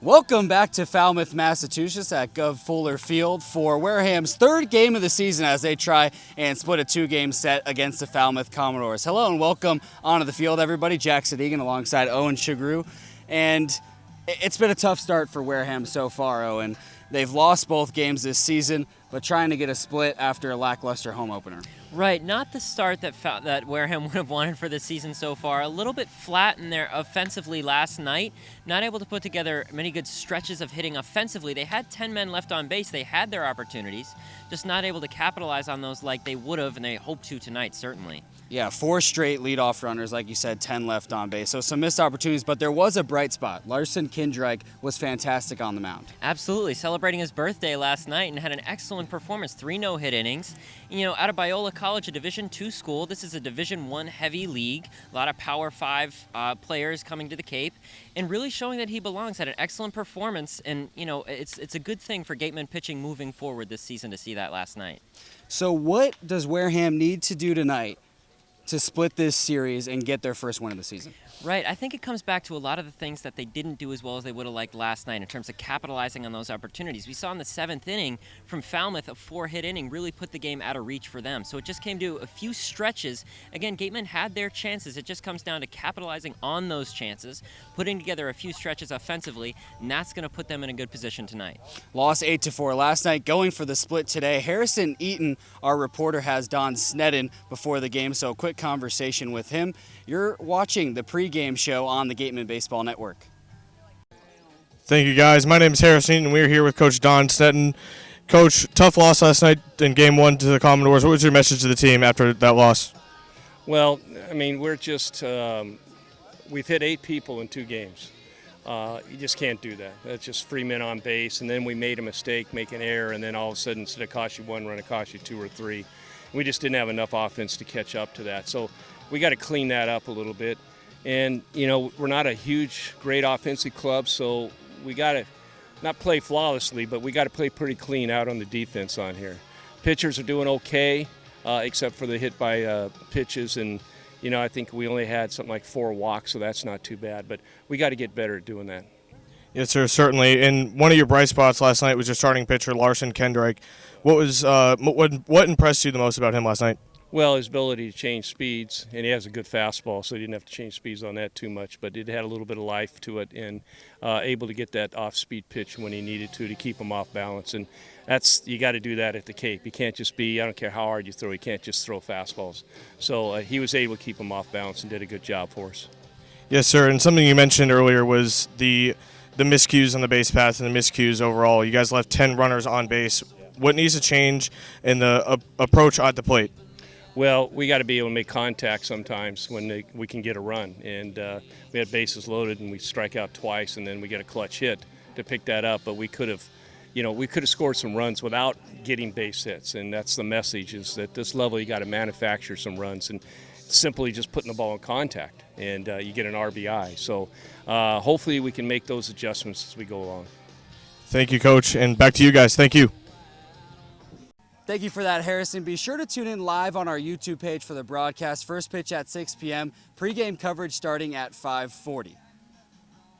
Welcome back to Falmouth, Massachusetts at Gov Fuller Field for Wareham's third game of the season as they try and split a two-game set against the Falmouth Commodores. Hello and welcome onto the field, everybody. Jack Sadighian alongside Owen Sughrue. And it's been a tough start for Wareham so far, Owen. They've lost both games this season, but trying to get a split after a lackluster home opener. Right, not the start that Wareham would have wanted for the season so far. A little bit flat in there offensively last night. Not able to put together many good stretches of hitting offensively. They had 10 men left on base. They had their opportunities, just not able to capitalize on those like they would have, and they hope to tonight, certainly. Yeah, 4 straight leadoff runners, like you said, 10 left on base. So some missed opportunities, but there was a bright spot. Larson Kindreich was fantastic on the mound. Absolutely, celebrating his birthday last night and had an excellent performance. 3 no-hit innings. You know, out of Biola College, a Division II school, this is a Division I heavy league. A lot of Power 5 players coming to the Cape, and really showing that he belongs. Had an excellent performance, and you know, it's a good thing for Gateman pitching moving forward this season to see that last night. So what does Wareham need to do tonight to split this series and get their first win of the season? Right, I think it comes back to a lot of the things that they didn't do as well as they would have liked last night in terms of capitalizing on those opportunities. We saw in the 7th inning from Falmouth, a 4-hit inning really put the game out of reach for them. So it just came to a few stretches. Again, Gateman had their chances. It just comes down to capitalizing on those chances, putting together a few stretches offensively, and that's going to put them in a good position tonight. Lost 8-4 last night, going for the split today. Harrison Eaton, our reporter, has Don Sneddon before the game, so a quick conversation with him. You're watching the pregame show on the Gateman Baseball Network. Thank you, guys. My name is Harrison, and we're here with Coach Don Sneddon. Coach, tough loss last night in Game 1 to the Commodores. What was your message to the team after that loss? Well, I mean, we're just we've hit 8 people in 2 games. You just can't do that. That's just 3 men on base, and then we made a mistake, make an error, and then all of a sudden, instead of cost you 1 run, it cost you 2 or 3. We just didn't have enough offense to catch up to that. So we got to clean that up a little bit. And, you know, we're not a huge, great offensive club, so we got to not play flawlessly, but we got to play pretty clean out on the defense on here. Pitchers are doing okay, except for the hit by pitches. And, you know, I think we only had something like 4 walks, so that's not too bad. But we got to get better at doing that. Yes, sir, certainly. And one of your bright spots last night was your starting pitcher, Larson Kindreich. What impressed you the most about him last night? Well, his ability to change speeds, and he has a good fastball, so he didn't have to change speeds on that too much, but it had a little bit of life to it, and able to get that off-speed pitch when he needed to keep him off balance. And you got to do that at the Cape. You can't just I don't care how hard you throw, you can't just throw fastballs. So he was able to keep him off balance and did a good job for us. Yes, sir, and something you mentioned earlier was the miscues on the base paths and the miscues overall. You guys left 10 runners on base. What needs to change in the approach at the plate? Well, we got to be able to make contact sometimes when we can get a run. And we had bases loaded and we strike out twice, and then we get a clutch hit to pick that up. But we could have scored some runs without getting base hits. And that's the message, is that this level you got to manufacture some runs and simply just putting the ball in contact, and you get an RBI. So hopefully we can make those adjustments as we go along. Thank you, Coach, and back to you guys. Thank you. Thank you for that, Harrison. Be sure to tune in live on our YouTube page for the broadcast. First pitch at 6 p.m. Pregame coverage starting at 5:40.